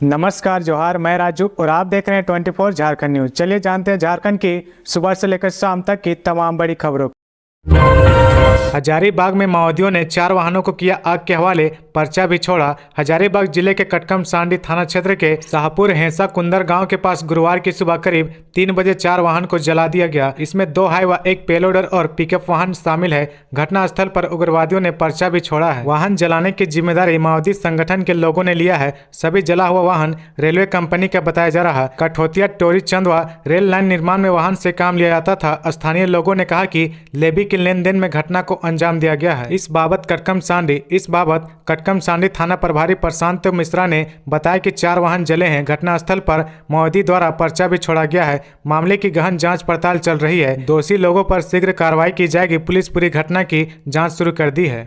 नमस्कार जोहार, मैं राजू और आप देख रहे हैं 24 झारखंड न्यूज। चलिए जानते हैं झारखंड की सुबह से लेकर शाम तक की तमाम बड़ी खबरों। हजारीबाग में माओवादियों ने 4 वाहनों को किया आग के हवाले, पर्चा भी छोड़ा। हजारीबाग जिले के कटकम सांडी थाना क्षेत्र के शाहपुर हेंसा कुंदर गांव के पास गुरुवार की सुबह करीब 3 बजे 4 वाहन को जला दिया गया। इसमें 2 हाई व 1 पेलोडर और पिकअप वाहन शामिल है। घटनास्थल पर उग्रवादियों ने पर्चा भी छोड़ा है। वाहन जलाने की जिम्मेदारी माओवादी संगठन के लोगों ने लिया है। सभी जला हुआ वाहन रेलवे कंपनी का बताया जा रहा है। कठौतिया टोरी चंदवा रेल लाइन निर्माण में वाहन से काम लिया जाता था। स्थानीय लोगों ने कहा कि लेवी के लेन देन में घटना को अंजाम दिया गया है। इस बाबत कटकम सांडी थाना प्रभारी प्रशांत मिश्रा ने बताया कि 4 वाहन जले हैं। घटनास्थल पर माओवादी द्वारा पर्चा भी छोड़ा गया है। मामले की गहन जांच पड़ताल चल रही है। दोषी लोगों पर शीघ्र कार्रवाई की जाएगी। पुलिस पूरी घटना की जांच शुरू कर दी है।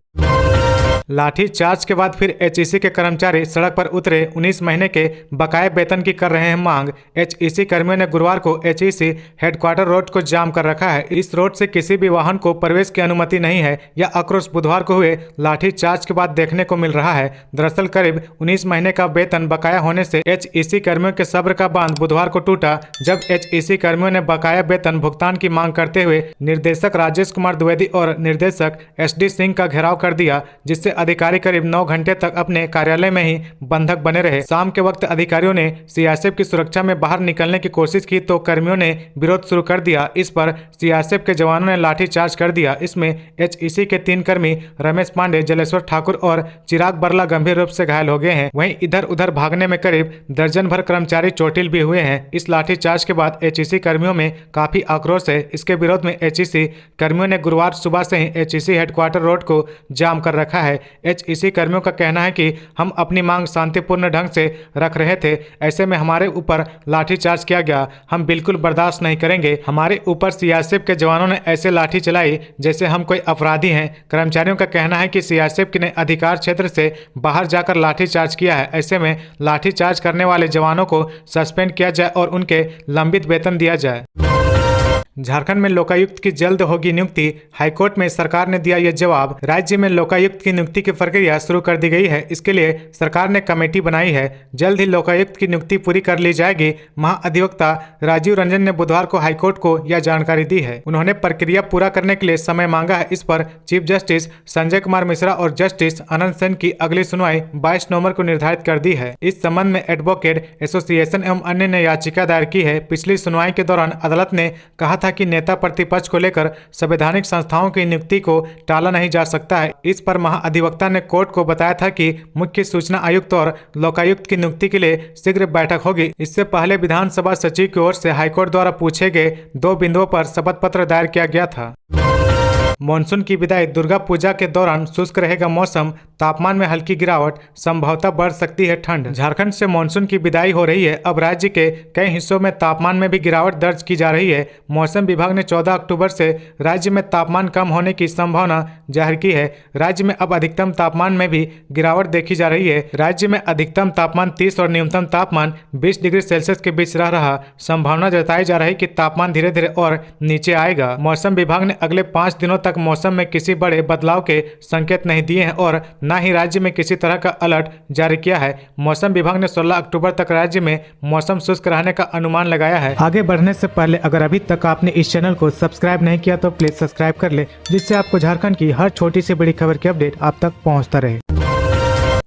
लाठी चार्ज के बाद फिर एचईसी के कर्मचारी सड़क पर उतरे। 19 महीने के बकाये वेतन की कर रहे हैं मांग। एचईसी कर्मियों ने गुरुवार को एचईसी हेडक्वार्टर रोड को जाम कर रखा है। इस रोड से किसी भी वाहन को प्रवेश की अनुमति नहीं है। यह आक्रोश बुधवार को हुए लाठी चार्ज के बाद देखने को मिल रहा है। दरअसल करीब 19 महीने का वेतन बकाया होने से एचईसी कर्मियों के सब्र का बांध बुधवार को टूटा, जब एचईसी कर्मियों ने बकाया वेतन भुगतान की मांग करते हुए निर्देशक राजेश कुमार द्विवेदी और निर्देशक एसडी सिंह का घेराव कर दिया, जिससे अधिकारी करीब 9 घंटे तक अपने कार्यालय में ही बंधक बने रहे। शाम के वक्त अधिकारियों ने सीआरपीएफ की सुरक्षा में बाहर निकलने की कोशिश की तो कर्मियों ने विरोध शुरू कर दिया। इस पर सीआरपीएफ के जवानों ने लाठीचार्ज कर दिया। इसमें एचईसी के 3 कर्मी रमेश पांडे, जलेश्वर ठाकुर और चिराग बरला गंभीर रूप से घायल हो गए हैं। वहीं इधर उधर भागने में करीब दर्जन भर कर्मचारी चोटिल भी हुए हैं। इस लाठीचार्ज के बाद एचईसी कर्मियों में काफी आक्रोश है। इसके विरोध में एचईसी कर्मियों ने गुरुवार सुबह से ही एचईसी हेडक्वार्टर रोड को जाम कर रखा है। एचईसी कर्मियों का कहना है कि हम अपनी मांग शांतिपूर्ण ढंग से रख रहे थे, ऐसे में हमारे ऊपर लाठीचार्ज किया गया। हम बिल्कुल बर्दाश्त नहीं करेंगे। हमारे ऊपर सीआरपीएफ के जवानों ने ऐसे लाठी चलाई जैसे हम कोई अपराधी हैं। कर्मचारियों का कहना है कि सीआरपीएफ ने अधिकार क्षेत्र से बाहर जाकर लाठीचार्ज किया है। ऐसे में लाठीचार्ज करने वाले जवानों को सस्पेंड किया जाए और उनके लंबित वेतन दिया जाए। झारखंड में लोकायुक्त की जल्द होगी नियुक्ति। हाईकोर्ट में सरकार ने दिया यह जवाब। राज्य में लोकायुक्त की नियुक्ति की प्रक्रिया शुरू कर दी गई है। इसके लिए सरकार ने कमेटी बनाई है। जल्द ही लोकायुक्त की नियुक्ति पूरी कर ली जाएगी। महाअधिवक्ता राजीव रंजन ने बुधवार को हाईकोर्ट को यह जानकारी दी है। उन्होंने प्रक्रिया पूरा करने के लिए समय मांगा है। इस पर चीफ जस्टिस संजय कुमार मिश्रा और जस्टिस अनंत सेन की अगली सुनवाई 22 नवंबर को निर्धारित कर दी है। इस संबंध में एडवोकेट एसोसिएशन एवं अन्य ने याचिका दायर की है। पिछली सुनवाई के दौरान अदालत ने कहा था कि नेता प्रतिपक्ष को लेकर संवैधानिक संस्थाओं की नियुक्ति को टाला नहीं जा सकता है। इस पर महाअधिवक्ता ने कोर्ट को बताया था कि मुख्य सूचना आयुक्त और लोकायुक्त की नियुक्ति के लिए शीघ्र बैठक होगी। इससे पहले विधानसभा सचिव की ओर से हाईकोर्ट द्वारा पूछे गए 2 बिंदुओं पर शपथ पत्र दायर किया गया था। मानसून की विदाई, दुर्गा पूजा के दौरान शुष्क रहेगा मौसम, तापमान में हल्की गिरावट, संभवतः बढ़ सकती है ठंड। झारखंड से मानसून की विदाई हो रही है। अब राज्य के कई हिस्सों में तापमान में भी गिरावट दर्ज की जा रही है। मौसम विभाग ने 14 अक्टूबर से राज्य में तापमान कम होने की संभावना जाहिर की है। राज्य में अब अधिकतम तापमान में भी गिरावट देखी जा रही है। राज्य में अधिकतम तापमान 30 और न्यूनतम तापमान 20 डिग्री सेल्सियस के बीच रह रहा। संभावना जताई जा रही कि तापमान धीरे धीरे और नीचे आएगा। मौसम विभाग ने अगले 5 दिनों तक मौसम में किसी बड़े बदलाव के संकेत नहीं दिए हैं और न ही राज्य में किसी तरह का अलर्ट जारी किया है। मौसम विभाग ने 16 अक्टूबर तक राज्य में मौसम शुष्क रहने का अनुमान लगाया है। आगे बढ़ने से पहले अगर अभी तक आपने इस चैनल को सब्सक्राइब नहीं किया तो प्लीज सब्सक्राइब कर ले, जिससे आपको झारखंड की हर छोटी से बड़ी खबर की अपडेट आप तक पहुँचता रहे।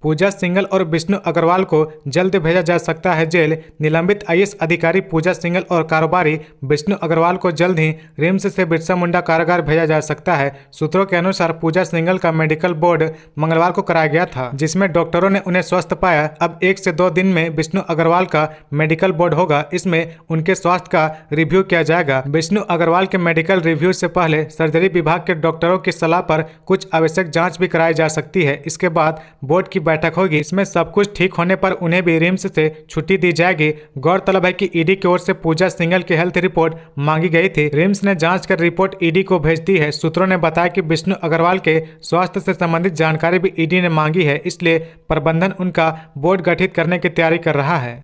पूजा सिंघल और विष्णु अग्रवाल को जल्द भेजा जा सकता है जेल। निलंबित आईएएस अधिकारी पूजा सिंघल और कारोबारी विष्णु अग्रवाल को जल्द ही रिम्स से बिरसा मुंडा कारागार भेजा जा सकता है। सूत्रों के अनुसार पूजा सिंघल का मेडिकल बोर्ड मंगलवार को कराया गया था, जिसमें डॉक्टरों ने उन्हें स्वस्थ पाया। अब 1 से 2 दिन में विष्णु अग्रवाल का मेडिकल बोर्ड होगा। इसमें उनके स्वास्थ्य का रिव्यू किया जाएगा। विष्णु अग्रवाल के मेडिकल रिव्यू से पहले सर्जरी विभाग के डॉक्टरों की सलाह पर कुछ आवश्यक जाँच भी कराई जा सकती है। इसके बाद बोर्ड की बैठक होगी। इसमें सब कुछ ठीक होने पर उन्हें भी रिम्स से छुट्टी दी जाएगी। गौरतलब है कि ईडी की ओर से पूजा सिंघल की हेल्थ रिपोर्ट मांगी गई थी। रिम्स ने जांच कर रिपोर्ट ईडी को भेज दी है। सूत्रों ने बताया कि विष्णु अग्रवाल के स्वास्थ्य से संबंधित जानकारी भी ईडी ने मांगी है, इसलिए प्रबंधन उनका बोर्ड गठित करने की तैयारी कर रहा है।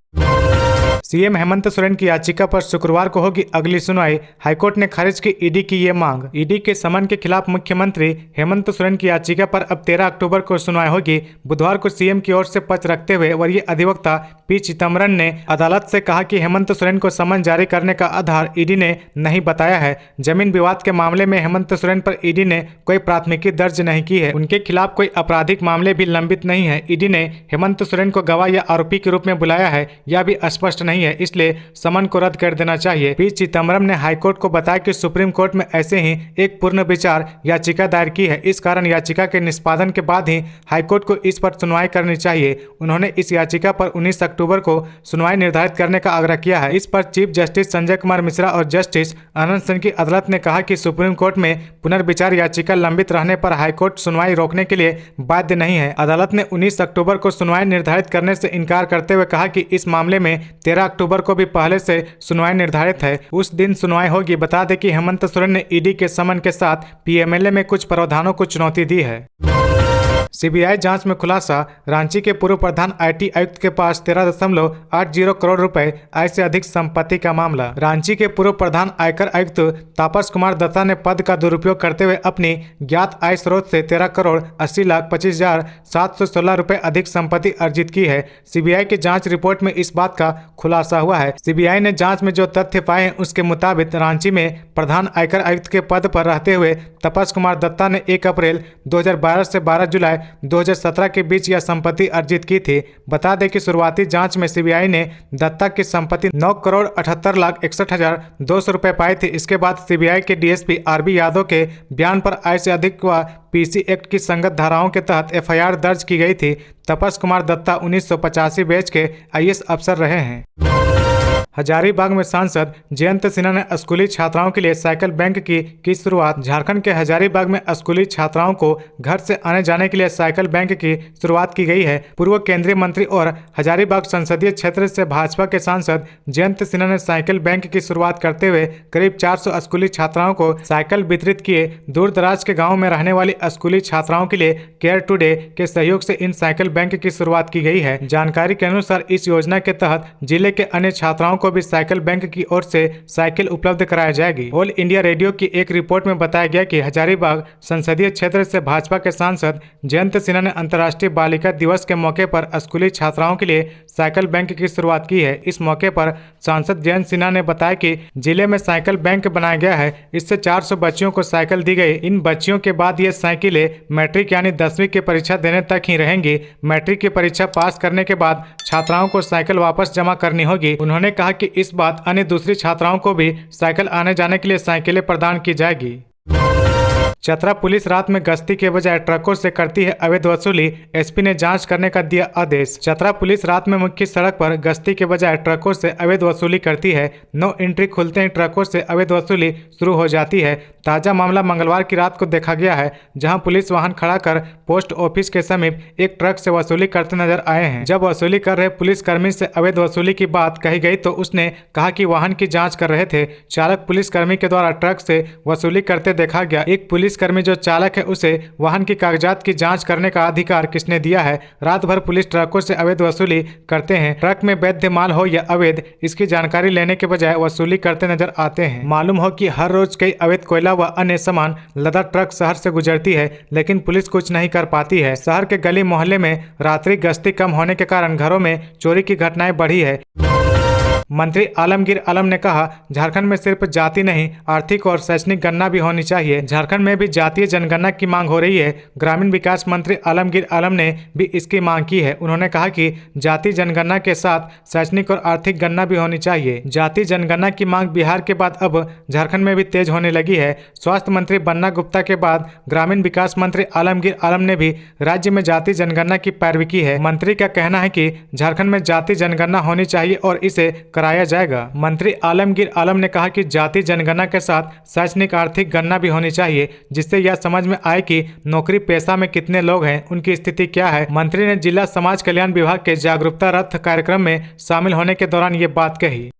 सीएम हेमंत सोरेन की याचिका पर शुक्रवार को होगी अगली सुनवाई। हाईकोर्ट ने खारिज की ईडी की ये मांग। ईडी के समन के खिलाफ मुख्यमंत्री हेमंत सोरेन की याचिका पर अब 13 अक्टूबर को सुनवाई होगी। बुधवार को सीएम की ओर से पक्ष रखते हुए वरीय अधिवक्ता पी चिदम्बरम ने अदालत से कहा कि हेमंत सोरेन को समन जारी करने का आधार ईडी ने नहीं बताया है। जमीन विवाद के मामले में हेमंत सोरेन पर ईडी ने कोई प्राथमिकी दर्ज नहीं की है। उनके खिलाफ कोई आपराधिक मामले भी लंबित नहीं है। ईडी ने हेमंत सोरेन को गवाह या आरोपी के रूप में बुलाया है, यह भी स्पष्ट नहीं है, इसलिए समन को रद्द कर देना चाहिए। पी चिदम्बरम ने हाईकोर्ट को बताया कि सुप्रीम कोर्ट में ऐसे ही एक पूर्ण विचार याचिका दायर की है। इस कारण याचिका के निष्पादन के बाद ही हाईकोर्ट को इस पर सुनवाई करनी चाहिए। उन्होंने इस याचिका पर 19 अक्टूबर को सुनवाई निर्धारित करने का आग्रह किया है। इस पर चीफ जस्टिस संजय कुमार मिश्रा और जस्टिस आनंद सिंह की अदालत ने कहा कि सुप्रीम कोर्ट में पुनर्विचार याचिका लंबित रहने पर हाईकोर्ट सुनवाई रोकने के लिए बाध्य नहीं है। अदालत ने 19 अक्टूबर को सुनवाई निर्धारित करने से इनकार करते हुए कहा कि इस मामले में 13 अक्टूबर को भी पहले से सुनवाई निर्धारित है, उस दिन सुनवाई होगी। बता दें कि हेमंत सोरेन ने ईडी के समन के साथ पीएमएलए में कुछ प्रावधानों को चुनौती दी है। सीबीआई जांच में खुलासा, रांची के पूर्व प्रधान आईटी आयुक्त के पास 13.80 करोड़ रुपए आय से अधिक संपत्ति का मामला। रांची के पूर्व प्रधान आयकर आयुक्त तापस कुमार दत्ता ने पद का दुरुपयोग करते हुए अपनी ज्ञात आय स्रोत से 13,80,25,716 रुपए अधिक संपत्ति अर्जित की है। सीबीआई की जांच रिपोर्ट में इस बात का खुलासा हुआ है। सीबीआई ने जांच में जो तथ्य पाए हैं उसके मुताबिक रांची में प्रधान आयकर आयुक्त के पद पर रहते हुए तापस कुमार दत्ता ने 1 अप्रैल 2012 से 12 जुलाई 2017 के बीच यह संपत्ति अर्जित की थी। बता दें कि शुरुआती जांच में सीबीआई ने दत्ता की संपत्ति 9,78,61,200 रुपए पाई थी। इसके बाद सीबीआई के डीएसपी आरबी यादव के बयान पर आय से अधिक व पीसी एक्ट की संगत धाराओं के तहत एफआईआर दर्ज की गई थी। तापस कुमार दत्ता 1985 बैच के आईएएस अफसर रहे हैं। हजारीबाग में सांसद जयंत सिन्हा ने स्कूली छात्राओं के लिए साइकिल बैंक की शुरुआत। झारखंड के हजारीबाग में स्कूली छात्राओं को घर से आने जाने के लिए साइकिल बैंक की शुरुआत की गई है। पूर्व केंद्रीय मंत्री और हजारीबाग संसदीय क्षेत्र से भाजपा के सांसद जयंत सिन्हा ने साइकिल बैंक की शुरुआत करते हुए करीब 400 स्कूली छात्राओं को साइकिल वितरित किए। दूर दराज के गाँव में रहने वाली स्कूली छात्राओं के लिए केयर टुडे के सहयोग से इन साइकिल बैंक की शुरुआत की गई है। जानकारी के अनुसार इस योजना के तहत जिले के अन्य छात्राओं को भी साइकिल बैंक की ओर से साइकिल उपलब्ध कराई जाएगी। ऑल इंडिया रेडियो की एक रिपोर्ट में बताया गया कि हजारीबाग संसदीय क्षेत्र से भाजपा के सांसद जयंत सिन्हा ने अंतर्राष्ट्रीय बालिका दिवस के मौके पर स्कूली छात्राओं के लिए साइकिल बैंक की शुरुआत की है। इस मौके पर सांसद जयंत सिन्हा ने बताया कि जिले में साइकिल बैंक बनाया गया है। इससे 400 बच्चियों को साइकिल दी गई। इन बच्चियों के बाद ये साइकिलें मैट्रिक यानी 10वीं की परीक्षा देने तक ही रहेंगी। मैट्रिक की परीक्षा पास करने के बाद छात्राओं को साइकिल वापस जमा करनी होगी। उन्होंने कहा कि इस बात अन्य दूसरी छात्राओं को भी साइकिल आने जाने के लिए साइकिलें प्रदान की जाएगी। चतरा पुलिस रात में गश्ती के बजाय ट्रकों से करती है अवैध वसूली। एसपी ने जांच करने का दिया आदेश। चतरा पुलिस रात में मुख्य सड़क पर गश्ती के बजाय ट्रकों से अवैध वसूली करती है। नो एंट्री खुलते ही ट्रकों से अवैध वसूली शुरू हो जाती है। ताजा मामला मंगलवार की रात को देखा गया है, जहां पुलिस वाहन खड़ा कर पोस्ट ऑफिस के समीप एक ट्रक से वसूली करते नजर आए हैं। जब वसूली कर रहे पुलिसकर्मी से अवैध वसूली की बात कही गई तो उसने कहा कि वाहन की जाँच कर रहे थे। चालक पुलिसकर्मी के द्वारा ट्रक से वसूली करते देखा गया। एक पुलिसकर्मी जो चालक है उसे वाहन की कागजात की जांच करने का अधिकार किसने दिया है? रात भर पुलिस ट्रकों से अवैध वसूली करते हैं। ट्रक में वैध माल हो या अवैध, इसकी जानकारी लेने के बजाय वसूली करते नजर आते हैं। मालूम हो कि हर रोज कई अवैध कोयला व अन्य सामान लदा ट्रक शहर से गुजरती है, लेकिन पुलिस कुछ नहीं कर पाती है। शहर के गली मोहल्ले में रात्रि गश्ती कम होने के कारण घरों में चोरी की घटनाएं बढ़ी है। मंत्री आलमगीर आलम ने कहा, झारखंड में सिर्फ जाति नहीं, आर्थिक और शैक्षणिक गणना भी होनी चाहिए। झारखंड में भी जातीय जनगणना की मांग हो रही है। ग्रामीण विकास मंत्री आलमगीर आलम ने भी इसकी मांग की है। उन्होंने कहा कि जातीय जनगणना के साथ शैक्षणिक और आर्थिक गणना भी होनी चाहिए। जातीय जनगणना की मांग बिहार के बाद अब झारखंड में भी तेज होने लगी है। स्वास्थ्य मंत्री बन्ना गुप्ता के बाद ग्रामीण विकास मंत्री आलमगीर आलम ने भी राज्य में जातीय जनगणना की पैरवी की है। मंत्री का कहना है कि झारखंड में जातीय जनगणना होनी चाहिए और इसे कराया जाएगा। मंत्री आलमगीर आलम ने कहा कि जाति जनगणना के साथ शैक्षणिक आर्थिक गणना भी होनी चाहिए, जिससे यह समझ में आए कि नौकरी पेशा में कितने लोग हैं, उनकी स्थिति क्या है। मंत्री ने जिला समाज कल्याण विभाग के जागरूकता रथ कार्यक्रम में शामिल होने के दौरान ये बात कही।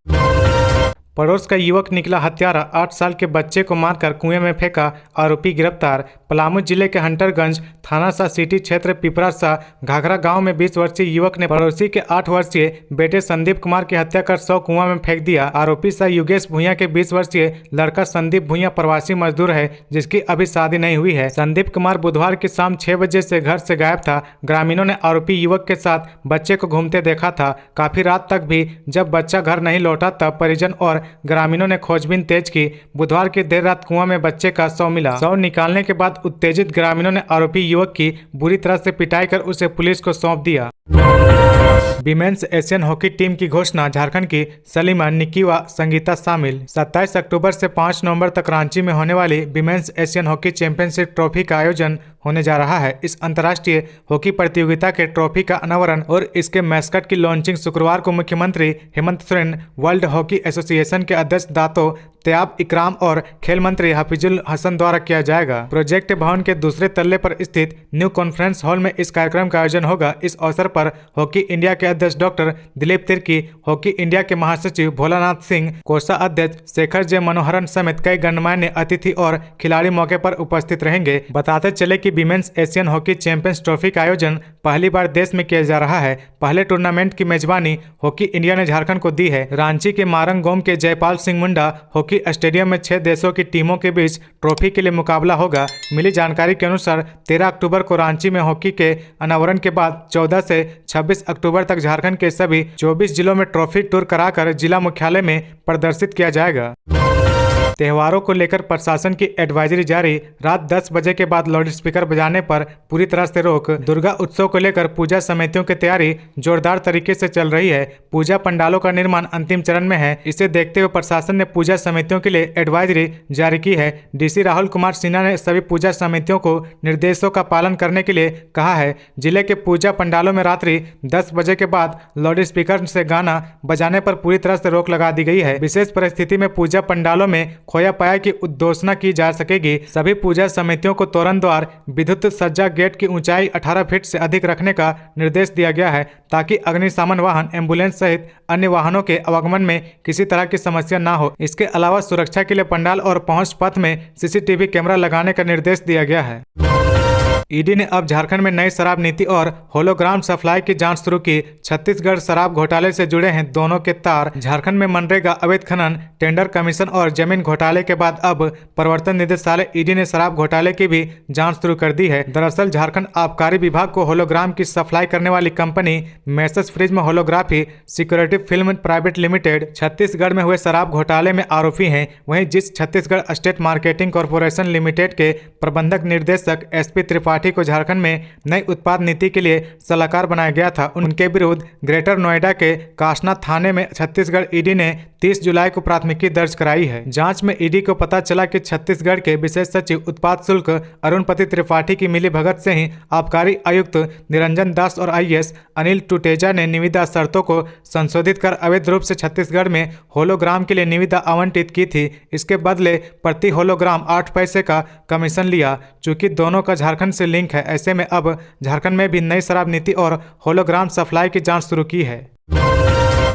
पड़ोस का युवक निकला हत्यारा, 8 साल के बच्चे को मारकर कुएं में फेंका, आरोपी गिरफ्तार। पलामू जिले के हंटरगंज थाना सा सिटी क्षेत्र पिपरा सा घाघरा गांव में 20 वर्षीय युवक ने पड़ोसी के 8 वर्षीय बेटे संदीप कुमार की हत्या कर 100 कुआं में फेंक दिया। आरोपी सा युगेश भुइयां के 20 वर्षीय लड़का संदीप भुइयां प्रवासी मजदूर है, जिसकी अभी शादी नहीं हुई है। संदीप कुमार बुधवार की शाम 6 बजे से घर से गायब था। ग्रामीणों ने आरोपी युवक के साथ बच्चे को घूमते देखा था। काफी रात तक भी जब बच्चा घर नहीं लौटा तब परिजन और ग्रामीणों ने खोजबीन तेज की। बुधवार की देर रात कुआं में बच्चे का शव मिला। शव निकालने के बाद उत्तेजित ग्रामीणों ने आरोपी युवक की बुरी तरह से पिटाई कर उसे पुलिस को सौंप दिया। विमेंस एशियन हॉकी टीम की घोषणा, झारखंड की सलीमा, निक्की व संगीता शामिल। 27 अक्टूबर से 5 नवंबर तक रांची में होने वाली women's Asian hockey championship trophy का आयोजन होने जा रहा है। इस अंतर्राष्ट्रीय हॉकी प्रतियोगिता के ट्रॉफी का अनावरण और इसके मैस्कट की लॉन्चिंग शुक्रवार को मुख्यमंत्री Hemant Soren, world hockey association के अध्यक्ष दातो त्याब इकराम और खेल मंत्री हफीजुल हसन द्वारा किया जाएगा। प्रोजेक्ट भवन के दूसरे तल्ले पर स्थित न्यू कॉन्फ्रेंस हॉल में इस कार्यक्रम का आयोजन होगा। इस अवसर पर हॉकी इंडिया के अध्यक्ष doctor Dilip Tirkey, hockey India के महासचिव भोलानाथ सिंह, कोषा अध्यक्ष शेखर जे मनोहरन समेत कई गणमान्य अतिथि और खिलाड़ी मौके पर उपस्थित रहेंगे। बताते चले कि women's Asian hockey champions trophy का आयोजन पहली बार देश में किया जा रहा है। पहले टूर्नामेंट की मेजबानी हॉकी इंडिया ने झारखंड को दी है। रांची के मारंगगोम के जयपाल सिंह मुंडा हॉकी स्टेडियम में 6 देशों की टीमों के बीच ट्रॉफी के लिए मुकाबला होगा। मिली जानकारी के अनुसार 13 अक्टूबर को रांची में हॉकी के अनावरण के बाद 14 से 26 अक्टूबर तक झारखंड के सभी 24 जिलों में ट्रॉफी टूर कराकर जिला मुख्यालय में प्रदर्शित किया जाएगा। त्योहारों को लेकर प्रशासन की एडवाइजरी जारी, रात 10 बजे के बाद लाउडस्पीकर बजाने पर पूरी तरह से रोक। दुर्गा उत्सव को लेकर पूजा समितियों की तैयारी जोरदार तरीके से चल रही है। पूजा पंडालों का निर्माण अंतिम चरण में है। इसे देखते हुए प्रशासन ने पूजा समितियों के लिए एडवाइजरी जारी की है। डीसी राहुल कुमार सिन्हा ने सभी पूजा समितियों को निर्देशों का पालन करने के लिए कहा है। जिले के पूजा पंडालों में रात्रि 10 बजे के बाद लाउडस्पीकर से गाना बजाने पर पूरी तरह से रोक लगा दी गई है। विशेष परिस्थिति में पूजा पंडालों में खोया पाया की उद्घोषणा की जा सकेगी। सभी पूजा समितियों को तोरण द्वार, विद्युत सज्जा, गेट की ऊंचाई 18 फीट से अधिक रखने का निर्देश दिया गया है, ताकि अग्निशमन वाहन, एम्बुलेंस सहित अन्य वाहनों के आवागमन में किसी तरह की समस्या न हो। इसके अलावा सुरक्षा के लिए पंडाल और पहुंच पथ में सीसीटीवी कैमरा लगाने का निर्देश दिया गया है। ईडी ने अब झारखंड में नई शराब नीति और होलोग्राम सप्लाई की जांच शुरू की। छत्तीसगढ़ शराब घोटाले से जुड़े हैं दोनों के तार। झारखंड में मनरेगा, अवैध खनन, टेंडर कमीशन और जमीन घोटाले के बाद अब प्रवर्तन निदेशालय ईडी ने शराब घोटाले की भी जांच शुरू कर दी है। दरअसल झारखंड आबकारी विभाग को होलोग्राम की सप्लाई करने वाली company messrs prism holography security film private limited Chhattisgarh में हुए शराब घोटाले में आरोपी है। वहीं जिस Chhattisgarh state marketing corporation limited के प्रबंधक निर्देशक एसपी त्रिपाठी को झारखंड में नई उत्पाद नीति के लिए सलाहकार बनाया गया था, उनके विरुद्ध ग्रेटर नोएडा के कासना थाने में छत्तीसगढ़ ईडी ने 30 जुलाई को प्राथमिकी दर्ज कराई है। जांच में ईडी को पता चला कि छत्तीसगढ़ के विशेष सचिव उत्पाद शुल्क अरुणपति त्रिपाठी की मिलीभगत से ही आबकारी आयुक्त निरंजन दास और आईएएस अनिल टुटेजा ने निविदा शर्तों को संशोधित कर अवैध रूप से छत्तीसगढ़ में होलोग्राम के लिए निविदा आवंटित की थी। इसके बदले प्रति होलोग्राम 8 पैसे का कमीशन लिया। चूंकि दोनों का झारखंड से लिंक है, ऐसे में अब झारखंड में भी नई शराब नीति और होलोग्राम सप्लाई की जांच शुरू की है।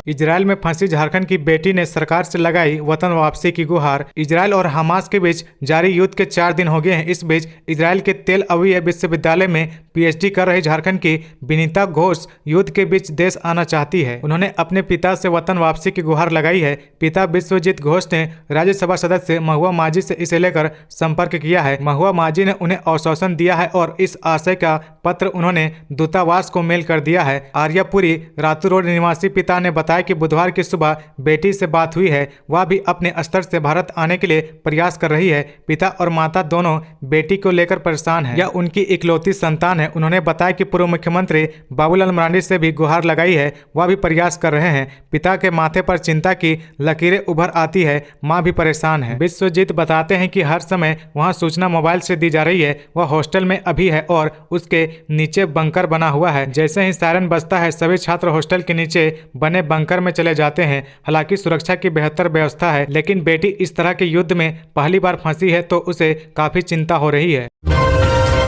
इजरायल में फंसी झारखंड की बेटी ने सरकार से लगाई वतन वापसी की गुहार। इजरायल और हमास के बीच जारी युद्ध के 4 दिन हो गए हैं। इस बीच इजरायल के तेल अवीव विश्वविद्यालय में पीएचडी कर रही झारखंड की विनीता घोष युद्ध के बीच देश आना चाहती है। उन्होंने अपने पिता से वतन वापसी की गुहार लगाई है। पिता विश्वजीत घोष ने राज्यसभा सदस्य महुआ माझी से इसे लेकर संपर्क किया है। महुआ माझी ने उन्हें आश्वासन दिया है और इस आशय का पत्र उन्होंने दूतावास को मेल कर दिया है। आर्यापुरी रातू रोड निवासी पिता ने बताया कि बुधवार की सुबह बेटी से बात हुई है। वह भी अपने स्तर से भारत आने के लिए प्रयास कर रही है। पिता और माता दोनों बेटी को लेकर परेशान हैं। यह उनकी इकलौती संतान है। उन्होंने बताया कि पूर्व मुख्यमंत्री बाबूलाल मरांडी से भी गुहार लगाई है, वह भी प्रयास कर रहे हैं। पिता के माथे पर चिंता की लकीरें उभर आती है, माँ भी परेशान है। विश्वजीत बताते हैं कि हर समय वहाँ सूचना मोबाइल से दी जा रही है। वह हॉस्टल में अभी है और उसके नीचे बंकर बना हुआ है। जैसे ही सायरन बजता है सभी छात्र हॉस्टल के नीचे बने बंकर में चले जाते हैं। हालांकि सुरक्षा की बेहतर व्यवस्था है, लेकिन बेटी इस तरह के युद्ध में पहली बार फंसी है तो उसे काफी चिंता हो रही है।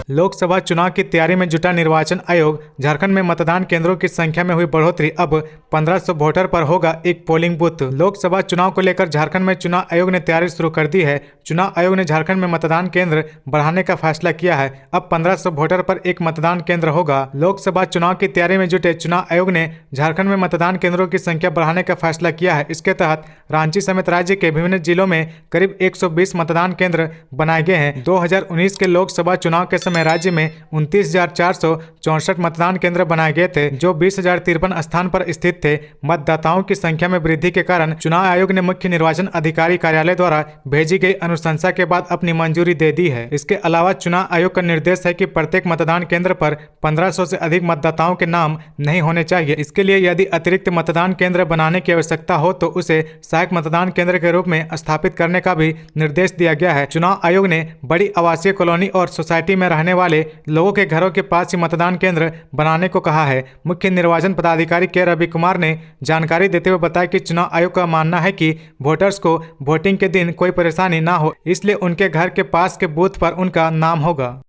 लोकसभा चुनाव की तैयारी में जुटा निर्वाचन आयोग। झारखंड में मतदान केंद्रों की संख्या में हुई बढ़ोतरी, अब 1500 वोटर पर होगा एक पोलिंग बूथ। लोकसभा चुनाव को लेकर झारखंड में चुनाव आयोग ने तैयारी शुरू कर दी है। चुनाव आयोग ने झारखंड में मतदान केंद्र बढ़ाने का फैसला किया है। अब 1500 वोटर पर एक मतदान केंद्र होगा। लोकसभा चुनाव की तैयारी में जुटे चुनाव आयोग ने झारखंड में मतदान केंद्रों की संख्या बढ़ाने का फैसला किया है। इसके तहत रांची समेत राज्य के विभिन्न जिलों में करीब 120 मतदान केंद्र बनाए गए हैं। 2019 के लोकसभा चुनाव के समय राज्य में 29,464 मतदान केंद्र बनाए गए थे, जो 20,053 स्थान पर स्थित थे। मतदाताओं की संख्या में वृद्धि के कारण चुनाव आयोग ने मुख्य निर्वाचन अधिकारी कार्यालय द्वारा भेजी गई अनुशंसा के बाद अपनी मंजूरी दे दी है। इसके अलावा चुनाव आयोग का निर्देश है कि प्रत्येक मतदान केंद्र पर 1500 से अधिक मतदाताओं के नाम नहीं होने चाहिए। इसके लिए यदि अतिरिक्त मतदान केंद्र बनाने की आवश्यकता हो तो उसे सहायक मतदान केंद्र के रूप में स्थापित करने का भी निर्देश दिया गया है। चुनाव आयोग ने बड़ी आवासीय कॉलोनी और सोसाइटी में रहने वाले लोगों के घरों के पास ही मतदान केंद्र बनाने को कहा है। मुख्य निर्वाचन पदाधिकारी के रवि कुमार ने जानकारी देते हुए बताया कि चुनाव आयोग का मानना है कि वोटर्स को वोटिंग के दिन कोई परेशानी ना हो, इसलिए उनके घर के पास के बूथ पर उनका नाम होगा।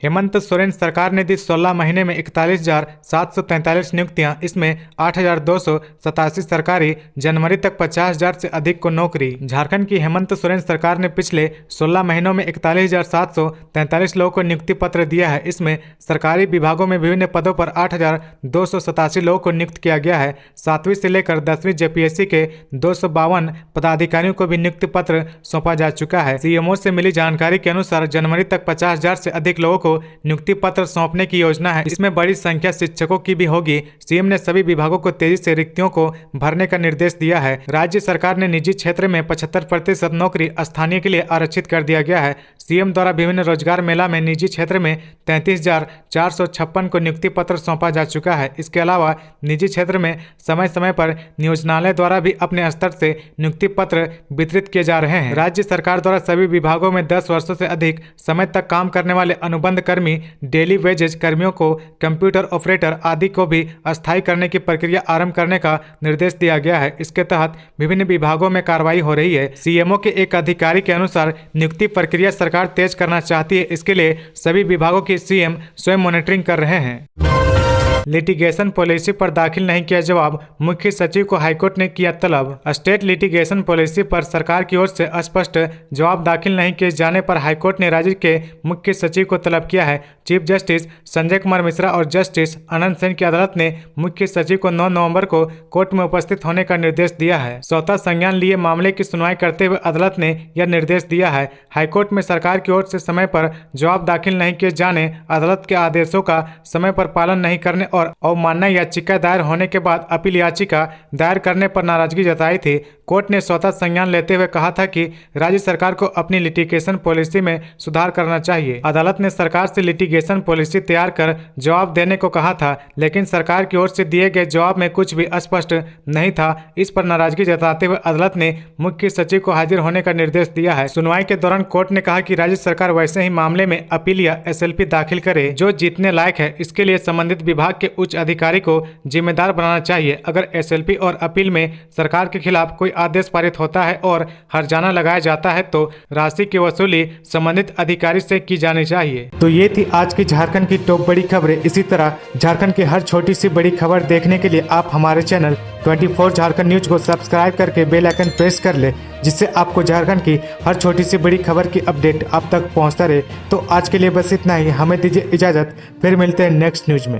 हेमंत सोरेन सरकार ने दी 16 महीने में 41,743 नियुक्तियां, इसमें 8,287 सरकारी, जनवरी तक 50,000 से अधिक को नौकरी। झारखंड की हेमंत सोरेन सरकार ने पिछले 16 महीनों में 41,743 लोगों को नियुक्ति पत्र दिया है। इसमें सरकारी विभागों में विभिन्न पदों पर 8,287 लोगों को नियुक्त किया गया है। 7वीं से लेकर 10वीं जेपीएससी के 252 पदाधिकारियों को भी नियुक्ति पत्र सौंपा जा चुका है। सीएमओ से मिली जानकारी के अनुसार जनवरी तक 50,000 से अधिक लोगों को नियुक्ति पत्र सौंपने की योजना है। इसमें बड़ी संख्या शिक्षकों की भी होगी। सीएम ने सभी विभागों को तेजी से रिक्तियों को भरने का निर्देश दिया है। राज्य सरकार ने निजी क्षेत्र में 75% नौकरी स्थानीय के लिए आरक्षित कर दिया गया है। सीएम द्वारा विभिन्न रोजगार मेला में निजी क्षेत्र में 33,456 को नियुक्ति पत्र सौंपा जा चुका है। इसके अलावा निजी क्षेत्र में समय समय पर नियोजनालय द्वारा भी अपने स्तर से नियुक्ति पत्र वितरित किए जा रहे हैं। राज्य सरकार द्वारा सभी विभागों में 10 वर्षों से अधिक समय तक काम करने वाले अनुबंध कर्मी, डेली वेजेज कर्मियों को, कंप्यूटर ऑपरेटर आदि को भी अस्थायी करने की प्रक्रिया आरंभ करने का निर्देश दिया गया है। इसके तहत विभिन्न विभागों में कार्रवाई हो रही है। सीएमओ के एक अधिकारी के अनुसार नियुक्ति प्रक्रिया सरकार तेज करना चाहती है। इसके लिए सभी विभागों की सीएम स्वयं मॉनिटरिंग कर रहे हैं। लिटिगेशन पॉलिसी पर दाखिल नहीं किया जवाब, मुख्य सचिव को हाईकोर्ट ने किया तलब। स्टेट लिटिगेशन पॉलिसी पर सरकार की ओर से स्पष्ट जवाब दाखिल नहीं किए जाने पर हाईकोर्ट ने राज्य के मुख्य सचिव को तलब किया है। चीफ जस्टिस संजय कुमार मिश्रा और जस्टिस आनंद सेन की अदालत ने मुख्य सचिव को 9 नवंबर को कोर्ट में उपस्थित होने का निर्देश दिया है। स्वतः संज्ञान लिए मामले की सुनवाई करते हुए अदालत ने यह निर्देश दिया है। हाईकोर्ट में सरकार की ओर से समय पर जवाब दाखिल नहीं किए जाने, अदालत के आदेशों का समय पर पालन नहीं करने और अवमानना याचिका दायर होने के बाद अपील याचिका दायर करने पर नाराजगी जताई थी। कोर्ट ने स्वतः संज्ञान लेते हुए कहा था कि राज्य सरकार को अपनी लिटिगेशन पॉलिसी में सुधार करना चाहिए। अदालत ने सरकार से लिटिगेशन पॉलिसी तैयार कर जवाब देने को कहा था, लेकिन सरकार की ओर से दिए गए जवाब में कुछ भी स्पष्ट नहीं था। इस पर नाराजगी जताते हुए अदालत ने मुख्य सचिव को हाजिर होने का निर्देश दिया है। सुनवाई के दौरान कोर्ट ने कहा कि राज्य सरकार वैसे ही मामले में अपील या एसएलपी दाखिल करे जो जीतने लायक है। इसके लिए संबंधित विभाग के उच्च अधिकारी को जिम्मेदार बनाना चाहिए। अगर एसएलपी और अपील में सरकार के खिलाफ कोई आदेश पारित होता है और हर्जाना लगाया जाता है तो राशि की वसूली संबंधित अधिकारी से की जानी चाहिए। तो ये थी आज की झारखंड की टॉप बड़ी खबरें। इसी तरह झारखंड की हर छोटी सी बड़ी खबर देखने के लिए आप हमारे चैनल 24 झारखंड न्यूज को सब्सक्राइब करके बेल आइकन प्रेस कर ले, जिससे आपको झारखंड की हर छोटी सी बड़ी खबर की अपडेट आप तक पहुंचता रहे। तो आज के लिए बस इतना ही, हमें दीजिए इजाजत, फिर मिलते हैं नेक्स्ट न्यूज में।